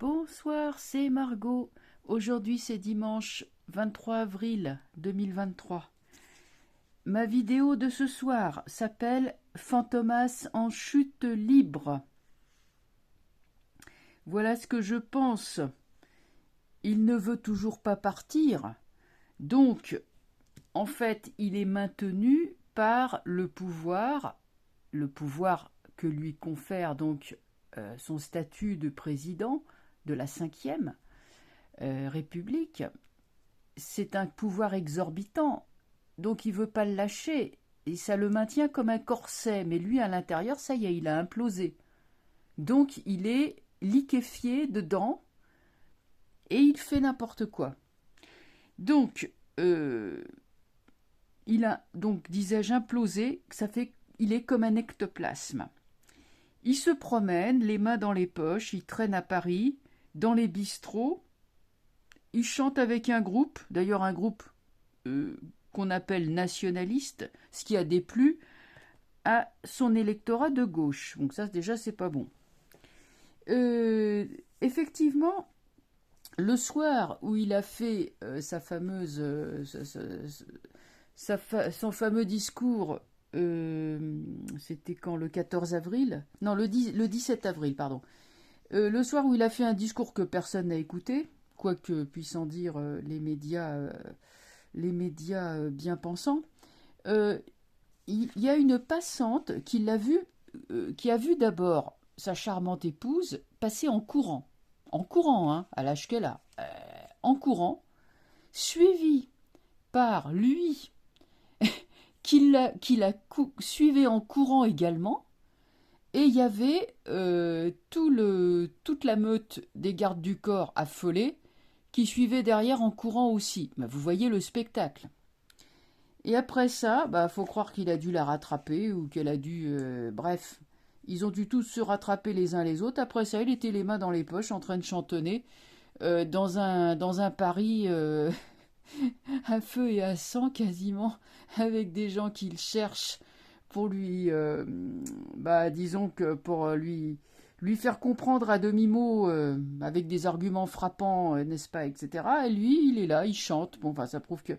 Bonsoir, c'est Margot. Aujourd'hui, c'est dimanche 23 avril 2023. Ma vidéo de ce soir s'appelle Fantomas en chute libre. Voilà ce que je pense. Il ne veut toujours pas partir. Donc, en fait, il est maintenu par le pouvoir que lui confère donc son statut de président de la 5e République. C'est un pouvoir exorbitant, donc il ne veut pas le lâcher, et ça le maintient comme un corset, mais lui à l'intérieur, ça y est, il a implosé. Donc il est liquéfié dedans, et il fait n'importe quoi. Donc, il a, donc disais-je, implosé, ça fait, il est comme un ectoplasme. Il se promène, les mains dans les poches, il traîne à Paris, dans les bistrots, il chante avec un groupe, d'ailleurs un groupe qu'on appelle nationaliste, ce qui a déplu à son électorat de gauche. Donc ça déjà c'est pas bon. Effectivement, le soir où il a fait sa fameuse, son fameux discours, c'était quand, le 14 avril, non le 17 avril, pardon. Le soir où il a fait un discours que personne n'a écouté, quoique puissent en dire les médias bien pensants, il y a une passante qui l'a vu, qui a vu d'abord sa charmante épouse passer en courant, hein, à l'âge qu'elle a, en courant, suivi par lui, suivait en courant également. Et il y avait toute la meute des gardes du corps affolés qui suivaient derrière en courant aussi. Bah, vous voyez le spectacle. Et après ça, faut croire qu'il a dû la rattraper ou qu'elle a dû... bref, ils ont dû tous se rattraper les uns les autres. Après ça, il était les mains dans les poches en train de chantonner dans un Paris à feu et à sang quasiment, avec des gens qu'il cherche pour lui, disons que pour lui faire comprendre à demi-mot, avec des arguments frappants, n'est-ce pas, etc. Et lui, il est là, il chante. Bon, enfin, ça prouve que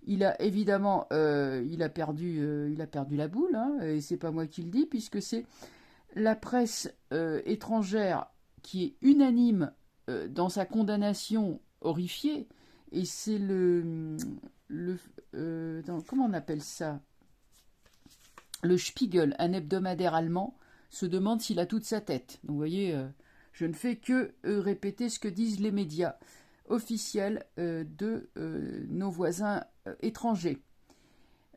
il a évidemment, il a perdu la boule, hein, et c'est pas moi qui le dis, puisque c'est la presse étrangère qui est unanime dans sa condamnation horrifiée, et c'est comment on appelle ça, le Spiegel, un hebdomadaire allemand, se demande s'il a toute sa tête. Donc vous voyez, je ne fais que répéter ce que disent les médias officiels de nos voisins étrangers.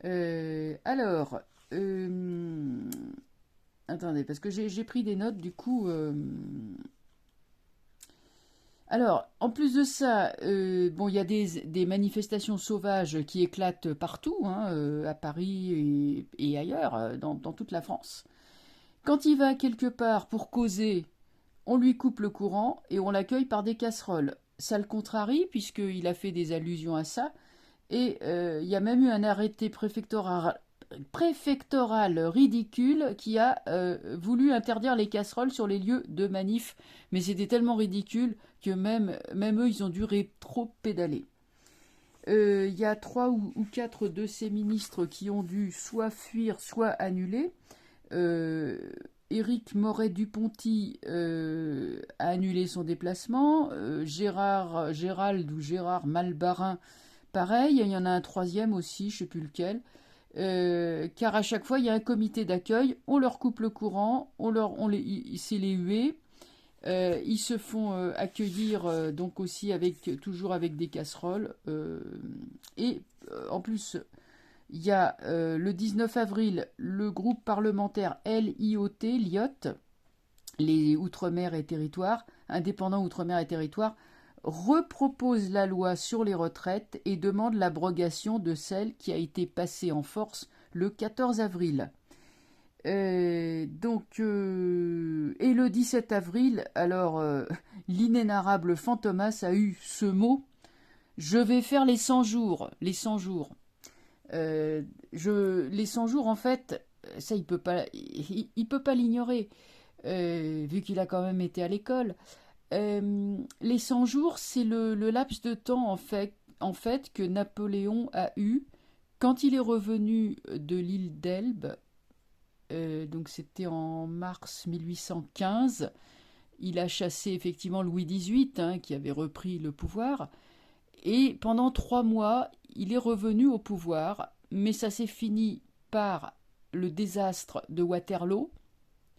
Alors, attendez, parce que j'ai pris des notes, du coup... Alors, en plus de ça, il y a des manifestations sauvages qui éclatent partout, hein, à Paris et ailleurs, dans toute la France. Quand il va quelque part pour causer, on lui coupe le courant et on l'accueille par des casseroles. Ça le contrarie, puisqu'il a fait des allusions à ça. Et il y a même eu un arrêté préfectoral ridicule qui a voulu interdire les casseroles sur les lieux de manif. Mais c'était tellement ridicule que même eux, ils ont dû rétro-pédaler. Il y a 3 ou 4 de ces ministres qui ont dû soit fuir, soit annuler. Éric Moret-Dupont-Tille a annulé son déplacement. Gérald ou Gérard Malbarin, pareil. Il y en a un troisième aussi, je ne sais plus lequel. Car à chaque fois, il y a un comité d'accueil. On leur coupe le courant, c'est les huées. Ils se font accueillir donc aussi toujours avec des casseroles. Et en plus... Il y a le 19 avril, le groupe parlementaire LIOT, les Outre-mer et Territoires, indépendants Outre-mer et Territoires, repropose la loi sur les retraites et demande l'abrogation de celle qui a été passée en force le 14 avril. Et le 17 avril, alors l'inénarrable Fantomas a eu ce mot: je vais faire les 100 jours. Les 100 jours. Les 100 jours, en fait, ça il peut pas l'ignorer, vu qu'il a quand même été à l'école. Les 100 jours, c'est le laps de temps en fait que Napoléon a eu quand il est revenu de l'île d'Elbe. Donc c'était en mars 1815. Il a chassé effectivement Louis XVIII, hein, qui avait repris le pouvoir. Et pendant 3 mois, il est revenu au pouvoir, mais ça s'est fini par le désastre de Waterloo,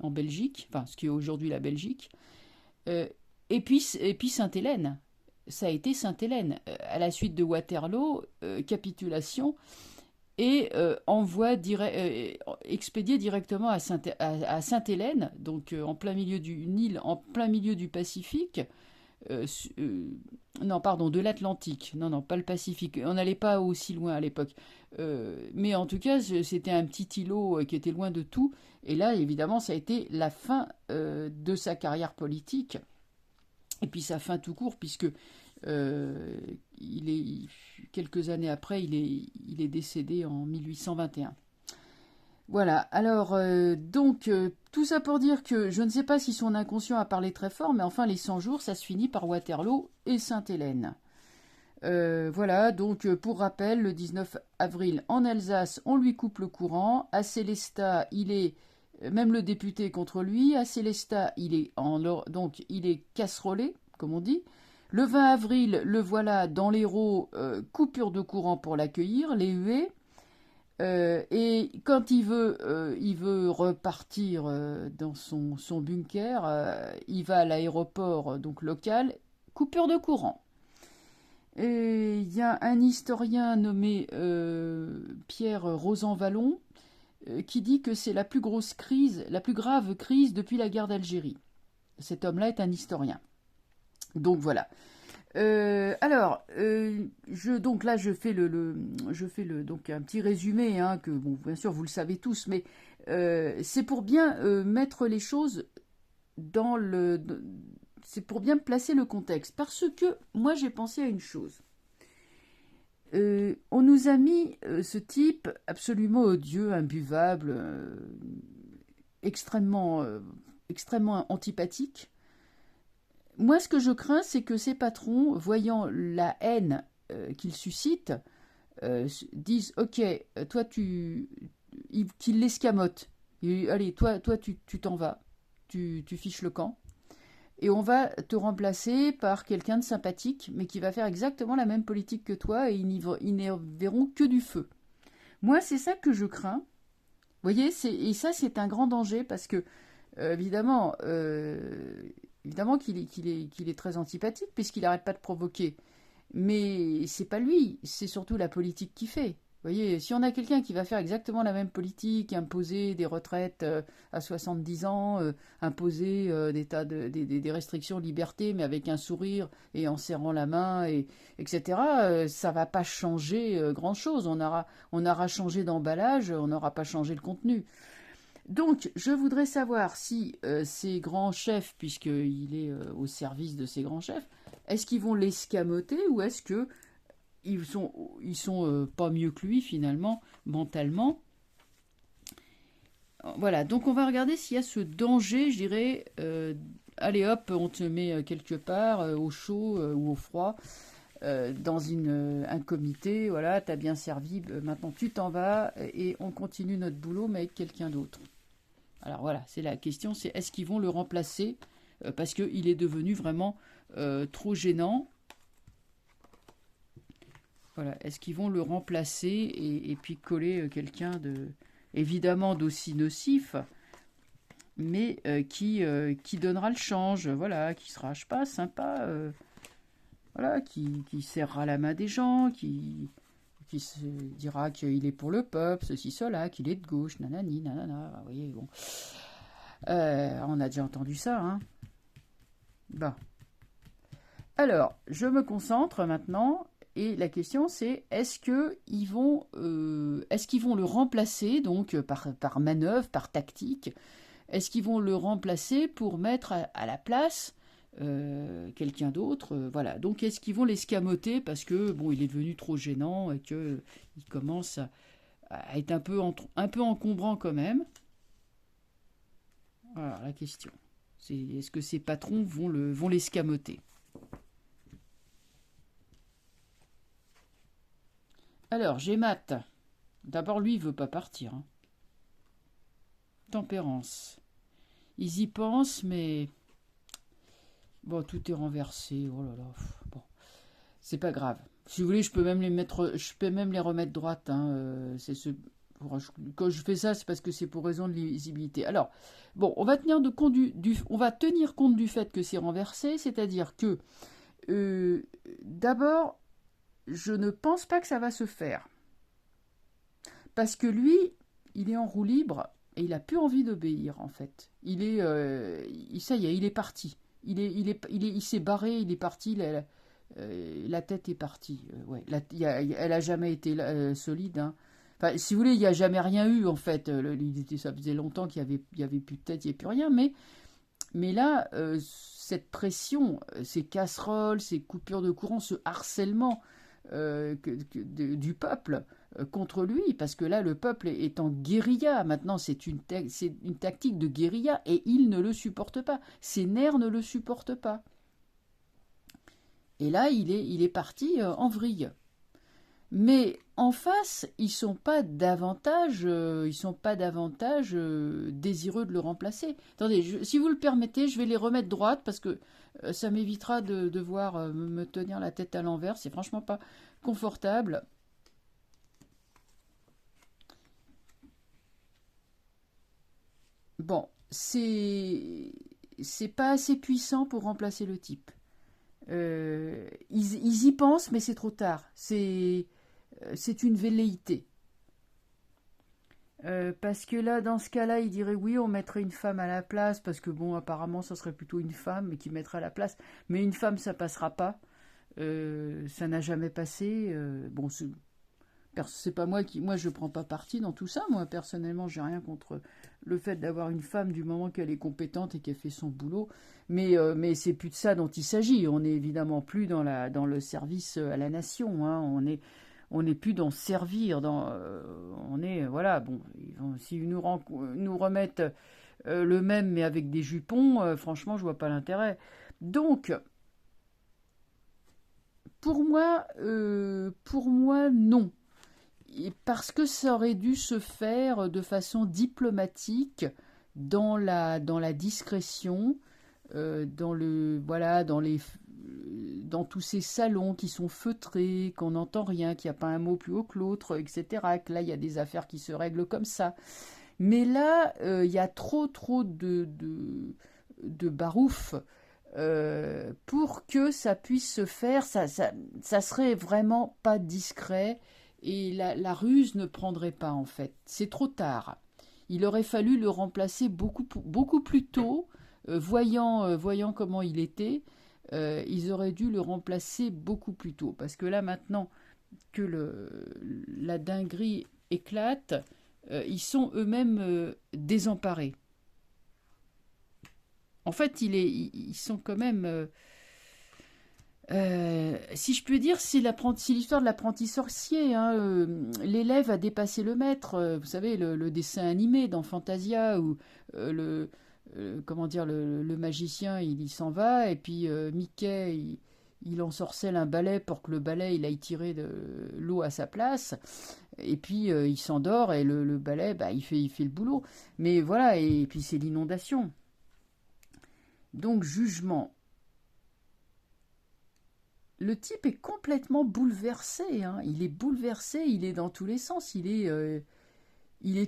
en Belgique, enfin ce qui est aujourd'hui la Belgique, euh, et puis Sainte-Hélène. Ça a été Sainte-Hélène. À la suite de Waterloo, capitulation et expédié directement à Sainte-Hélène, donc en plein milieu du Nil, en plein milieu du Pacifique. euh, non, pardon, de l'Atlantique. Non, non, pas le Pacifique. On n'allait pas aussi loin à l'époque. Mais en tout cas, c'était un petit îlot qui était loin de tout. Et là, évidemment, ça a été la fin de sa carrière politique. Et puis sa fin tout court, puisque euh, quelques années après, il est décédé en 1821. Voilà, alors, tout ça pour dire que je ne sais pas si son inconscient a parlé très fort, mais enfin, les 100 jours, ça se finit par Waterloo et Sainte-Hélène. Voilà, donc pour rappel, le 19 avril, en Alsace, on lui coupe le courant. À Célestat, même le député est contre lui. À Célestat, donc il est casserolé, comme on dit. Le 20 avril, le voilà dans l'Hérault, coupure de courant pour l'accueillir, les huées. Et quand il veut repartir dans son bunker, il va à l'aéroport donc local, coupure de courant. Et il y a un historien nommé Pierre Rosanvallon qui dit que c'est la plus grosse crise, la plus grave crise depuis la guerre d'Algérie. Cet homme-là est un historien. Donc voilà. Donc là, je fais donc un petit résumé, hein, que bon, bien sûr vous le savez tous, mais c'est pour bien mettre les choses c'est pour bien placer le contexte, parce que moi j'ai pensé à une chose. On nous a mis ce type absolument odieux, imbuvable, extrêmement, extrêmement antipathique. Moi, ce que je crains, c'est que ces patrons, voyant la haine qu'ils suscitent, disent ok, toi qu'ils l'escamotent. Allez, toi tu t'en vas, tu fiches le camp, et on va te remplacer par quelqu'un de sympathique, mais qui va faire exactement la même politique que toi, et ils n'y verront que du feu. Moi, c'est ça que je crains. Vous voyez, et ça, c'est un grand danger, parce que, évidemment qu'il est très antipathique, puisqu'il n'arrête pas de provoquer. Mais c'est pas lui, c'est surtout la politique qu'il fait. Vous voyez, si on a quelqu'un qui va faire exactement la même politique, imposer des retraites à 70 ans, imposer des restrictions de liberté, mais avec un sourire et en serrant la main, etc., ça va pas changer grand-chose. On aura changé d'emballage, on n'aura pas changé le contenu. Donc, je voudrais savoir si ces grands chefs, puisqu'il est au service de ces grands chefs, est-ce qu'ils vont l'escamoter ou est-ce que ils sont pas mieux que lui finalement, mentalement. Voilà, donc on va regarder s'il y a ce danger, je dirais, allez hop, on te met quelque part, au chaud ou au froid, dans un comité, voilà, t'as bien servi, maintenant tu t'en vas et on continue notre boulot mais avec quelqu'un d'autre. Alors voilà, c'est la question, c'est est-ce qu'ils vont le remplacer parce qu'il est devenu vraiment trop gênant. Voilà, est-ce qu'ils vont le remplacer et puis coller quelqu'un évidemment d'aussi nocif, mais qui donnera le change, voilà, qui sera, je sais pas, sympa, voilà, qui serrera la main des gens, qui se dira qu'il est pour le peuple, ceci, cela, qu'il est de gauche, nanani, nanana, vous voyez, bon. On a déjà entendu ça, hein. Bon. Alors, je me concentre maintenant. Et la question c'est, est-ce qu'ils vont le remplacer, donc par manœuvre, par tactique? Est-ce qu'ils vont le remplacer pour mettre à la place quelqu'un d'autre? Voilà. Donc est-ce qu'ils vont l'escamoter parce que bon, il est devenu trop gênant et qu'il commence à être un peu encombrant quand même? Voilà la question. Est-ce que ses patrons vont l'escamoter? Alors, j'ai Matt. D'abord, lui, il veut pas partir. Hein. Tempérance. Ils y pensent, mais... Bon, tout est renversé. Oh là là. Bon, c'est pas grave. Si vous voulez, je peux même les remettre droite. Hein. Quand je fais ça, c'est parce que c'est pour raison de lisibilité. Alors, bon, on va tenir compte du fait que c'est renversé, c'est-à-dire que d'abord, je ne pense pas que ça va se faire. Parce que lui, il est en roue libre et il a plus envie d'obéir, en fait. Ça y est, il est parti. Il s'est barré, il est parti, la tête est partie. Ouais, elle a jamais été solide. Hein. Enfin, si vous voulez, il n'y a jamais rien eu, en fait. Ça faisait longtemps qu'il y avait plus de tête, il n'y avait plus rien. Mais là, cette pression, ces casseroles, ces coupures de courant, ce harcèlement du peuple contre lui, parce que là, le peuple est en guérilla. Maintenant, c'est une tactique de guérilla et il ne le supporte pas. Ses nerfs ne le supportent pas. Et là, il est parti en vrille. Mais en face, ils sont pas davantage désireux de le remplacer. Attendez, si vous le permettez, je vais les remettre droites parce que ça m'évitera de devoir me tenir la tête à l'envers. C'est franchement pas confortable. Bon, c'est pas assez puissant pour remplacer le type. Ils y pensent, mais c'est trop tard. C'est une velléité. Parce que là, dans ce cas-là, il dirait oui, on mettrait une femme à la place, parce que bon, apparemment, ça serait plutôt une femme qui mettrait à la place. Mais une femme, ça passera pas. Ça n'a jamais passé. Bon, c'est pas moi je prends pas parti dans tout ça. Moi, personnellement, j'ai rien contre le fait d'avoir une femme du moment qu'elle est compétente et qu'elle fait son boulot. Mais c'est plus de ça dont il s'agit. On n'est évidemment plus dans le service à la nation. Hein. On n'est plus dans servir. On est voilà. Bon, s'ils nous remettent le même mais avec des jupons, franchement, je vois pas l'intérêt. Donc, pour moi, non. Parce que ça aurait dû se faire de façon diplomatique, dans la discrétion, dans tous ces salons qui sont feutrés, qu'on n'entend rien, qu'il n'y a pas un mot plus haut que l'autre, etc. Que là, il y a des affaires qui se règlent comme ça. Mais là, il y a trop de barouf pour que ça puisse se faire. Ça serait vraiment pas discret et la ruse ne prendrait pas, en fait. C'est trop tard. Il aurait fallu le remplacer beaucoup plus tôt, voyant comment il était. Ils auraient dû le remplacer beaucoup plus tôt. Parce que là, maintenant que la dinguerie éclate, ils sont eux-mêmes désemparés. En fait, ils sont quand même... si je peux dire, c'est l'histoire de l'apprenti sorcier. Hein. L'élève a dépassé le maître. Vous savez, le dessin animé dans Fantasia où comment dire, le magicien il s'en va et puis Mickey il ensorcelle un balai pour que le balai il aille tirer de l'eau à sa place. Et puis il s'endort et le balai bah, il fait le boulot. Mais voilà, et puis c'est l'inondation. Donc jugement. Le type est complètement bouleversé. Hein. Il est bouleversé, il est dans tous les sens. Il est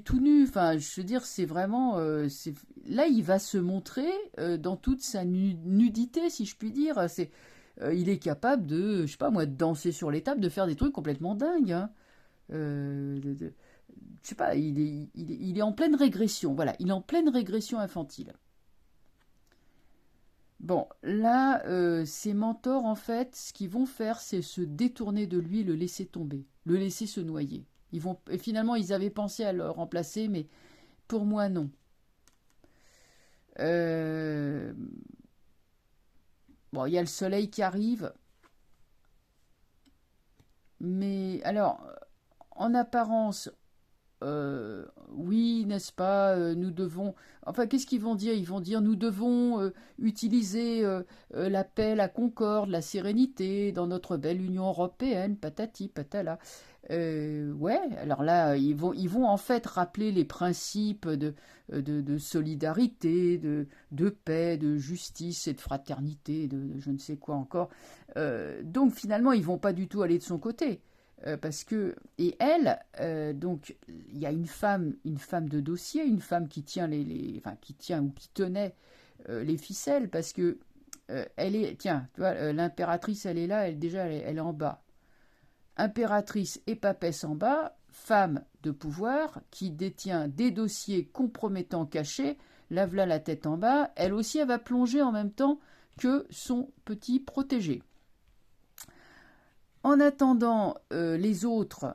tout nu. Enfin, je veux dire, c'est vraiment. Là, il va se montrer dans toute sa nudité, si je puis dire. Il est capable de, je sais pas moi, de danser sur les tables, de faire des trucs complètement dingues. Hein. Je sais pas, il est en pleine régression. Voilà, il est en pleine régression infantile. Bon, là, ses mentors, en fait, ce qu'ils vont faire, c'est se détourner de lui, le laisser tomber, le laisser se noyer. Et finalement, ils avaient pensé à le remplacer, mais pour moi, non. Euh, bon, il y a le soleil qui arrive, mais alors, en apparence, oui, n'est-ce pas, nous devons... Enfin, qu'est-ce qu'ils vont dire? Ils vont dire, nous devons utiliser la paix, la concorde, la sérénité dans notre belle Union européenne, patati, patala. Ouais, alors là, ils vont en fait rappeler les principes de solidarité, de paix, de justice et de fraternité, de je ne sais quoi encore. Donc finalement, ils vont pas du tout aller de son côté. Parce que et elle donc il y a une femme de dossier, une femme qui tient enfin qui tient ou qui tenait les ficelles parce que elle est tiens tu vois l'impératrice elle est là, elle est en bas, impératrice et papesse en bas, femme de pouvoir qui détient des dossiers compromettants cachés, la voilà la tête en bas, elle aussi elle va plonger en même temps que son petit protégé. En attendant, les autres,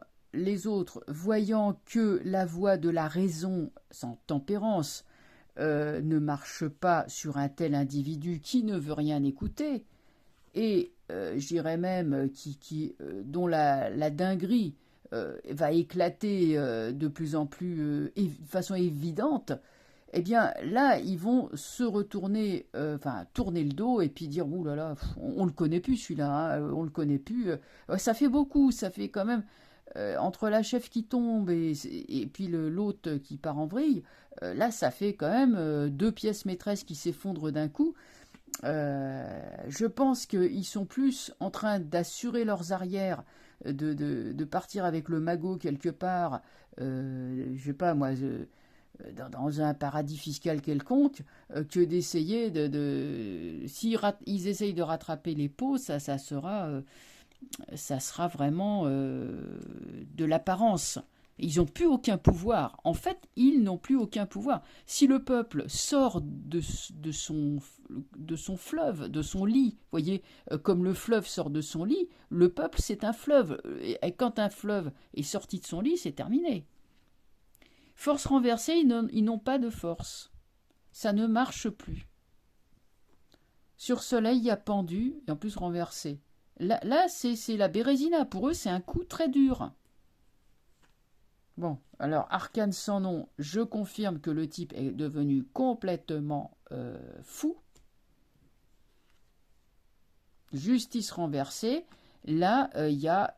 voyant que la voie de la raison, sans tempérance, ne marche pas sur un tel individu qui ne veut rien écouter, et je dirais même dont la dinguerie va éclater de plus en plus de façon évidente, eh bien là, ils vont se retourner, enfin tourner le dos et puis dire, ouh là là, on le connaît plus celui-là, hein, on le connaît plus. Ça fait beaucoup, ça fait quand même, entre la chef qui tombe et puis l'autre qui part en vrille, là ça fait quand même deux pièces maîtresses qui s'effondrent d'un coup. Je pense qu'ils sont plus en train d'assurer leurs arrières, de partir avec le magot quelque part, je sais pas moi, dans un paradis fiscal quelconque, que d'essayer si ils essayent de rattraper les pots, ça sera vraiment de l'apparence. Ils n'ont plus aucun pouvoir. En fait, ils n'ont plus aucun pouvoir. Si le peuple sort de son fleuve, de son lit, voyez, comme le fleuve sort de son lit, le peuple c'est un fleuve. Et quand un fleuve est sorti de son lit, c'est terminé. Force renversée, ils n'ont pas de force. Ça ne marche plus. Sur soleil, il y a pendu, et en plus renversé. Là c'est la Bérésina. Pour eux, c'est un coup très dur. Bon, alors, arcane sans nom, je confirme que le type est devenu complètement fou. Justice renversée. Là, il y a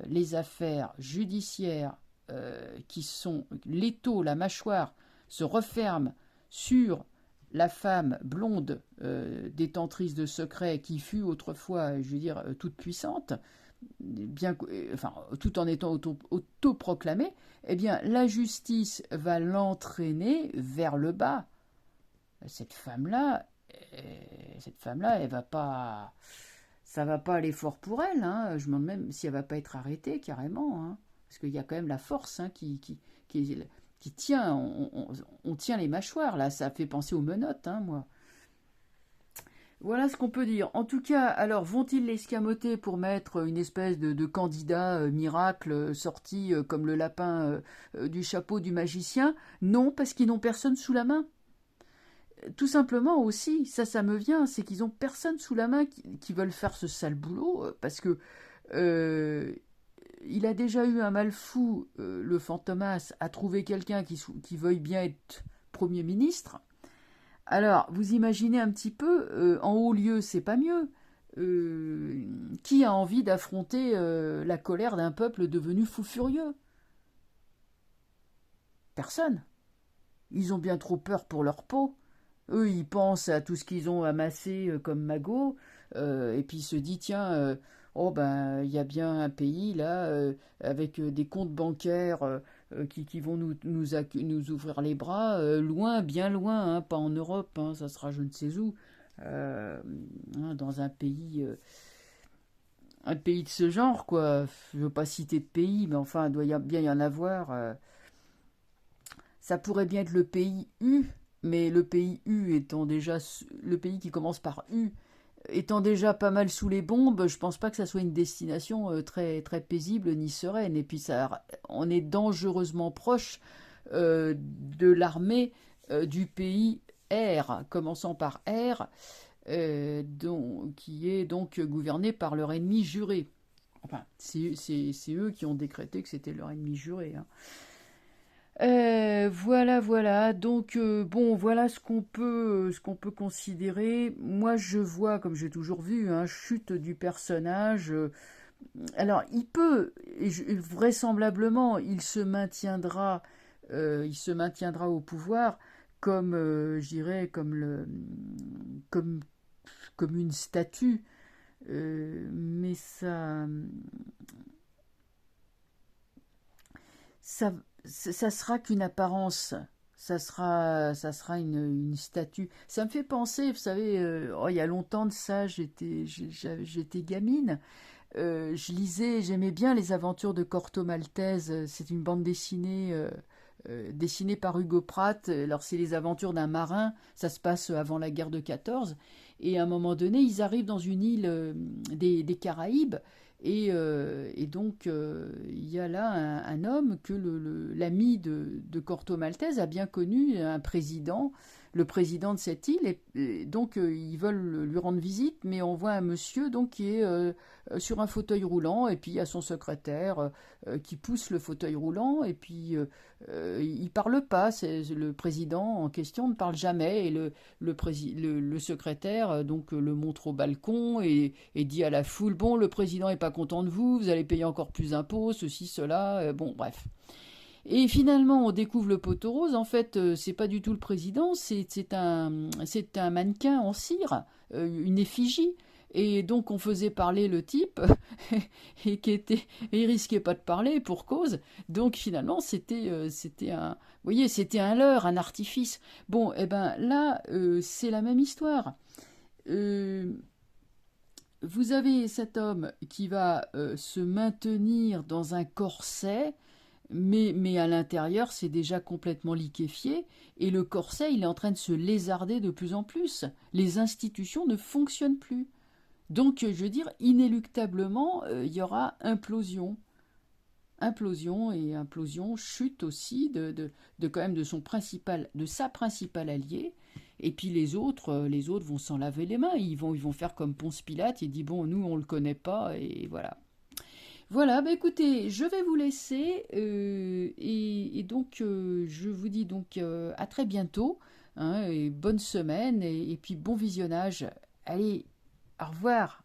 les affaires judiciaires qui sont l'étau, la mâchoire se referme sur la femme blonde détentrice de secrets qui fut autrefois, je veux dire, toute puissante, bien, enfin, tout en étant autoproclamée, eh bien, la justice va l'entraîner vers le bas. Cette femme-là, elle va pas, ça va pas aller fort pour elle. Hein. Je me demande même si elle va pas être arrêtée carrément, hein. Parce qu'il y a quand même la force hein, qui tient. On tient les mâchoires là. Ça fait penser aux menottes, hein, moi. Voilà ce qu'on peut dire. En tout cas, alors vont-ils l'escamoter pour mettre une espèce de candidat miracle sorti comme le lapin du chapeau du magicien? Non, parce qu'ils n'ont personne sous la main. Tout simplement aussi, ça me vient, c'est qu'ils n'ont personne sous la main qui veulent faire ce sale boulot, parce que il a déjà eu un mal fou, le Fantomas, à trouver quelqu'un qui veuille bien être Premier ministre. Alors, vous imaginez un petit peu, en haut lieu, c'est pas mieux. Qui a envie d'affronter la colère d'un peuple devenu fou furieux? Personne. Ils ont bien trop peur pour leur peau. Eux, ils pensent à tout ce qu'ils ont amassé comme magot, et puis ils se disent, tiens, oh ben, il y a bien un pays là, avec des comptes bancaires qui vont nous ouvrir les bras, loin, bien loin, hein, pas en Europe, hein, ça sera je ne sais où, dans un pays de ce genre, quoi. Je ne veux pas citer de pays, mais enfin, il doit bien y en avoir. Ça pourrait bien être le pays U, mais le pays U étant déjà le pays qui commence par U étant déjà pas mal sous les bombes, je pense pas que ça soit une destination très très paisible ni sereine. Et puis ça, on est dangereusement proche de l'armée du pays R, commençant par R, qui est donc gouverné par leur ennemi juré. Enfin, c'est eux qui ont décrété que c'était leur ennemi juré. Hein. Voilà, voilà. Donc bon, voilà ce qu'on peut considérer. Moi, je vois, comme j'ai toujours vu, chute du personnage. Alors, vraisemblablement, il se maintiendra au pouvoir comme, je dirais, comme, comme une statue. Mais ça, ça sera qu'une apparence. Ça sera une statue. Ça me fait penser, vous savez, il y a longtemps de ça, j'étais gamine. Je lisais, j'aimais bien les aventures de Corto Maltese. C'est une bande dessinée dessinée par Hugo Pratt. Alors c'est les aventures d'un marin. Ça se passe avant la guerre de 14. Et à un moment donné, ils arrivent dans une île des Caraïbes. Et donc, il y a là un homme que l'ami de Corto Maltese a bien connu, un président, le président de cette île. Et donc, ils veulent lui rendre visite, mais on voit un monsieur donc, qui est sur un fauteuil roulant, et puis il y a son secrétaire qui pousse le fauteuil roulant, et puis il parle pas. Le président en question ne parle jamais, et le secrétaire donc le montre au balcon et dit à la foule: bon, le président est pas content de vous, vous allez payer encore plus d'impôts, ceci, cela, bon, bref. Et finalement, on découvre le poteau rose. En fait, c'est pas du tout le président, c'est un mannequin en cire, une effigie. Et donc, on faisait parler le type, et il risquait pas de parler pour cause. Donc, finalement, c'était vous voyez, c'était un leurre, un artifice. Bon, et ben là, c'est la même histoire. Euh, Vous avez cet homme qui va se maintenir dans un corset, mais à l'intérieur, c'est déjà complètement liquéfié, et le corset, il est en train de se lézarder de plus en plus. Les institutions ne fonctionnent plus. Donc, je veux dire, inéluctablement, il y aura implosion. Implosion et implosion, chute aussi de quand même de sa principale alliée. Et puis les autres vont s'en laver les mains. Ils vont faire comme Ponce Pilate. Il dit bon, nous on le connaît pas et voilà. Voilà, bah écoutez, je vais vous laisser et donc je vous dis donc à très bientôt, et bonne semaine et puis bon visionnage. Allez, au revoir.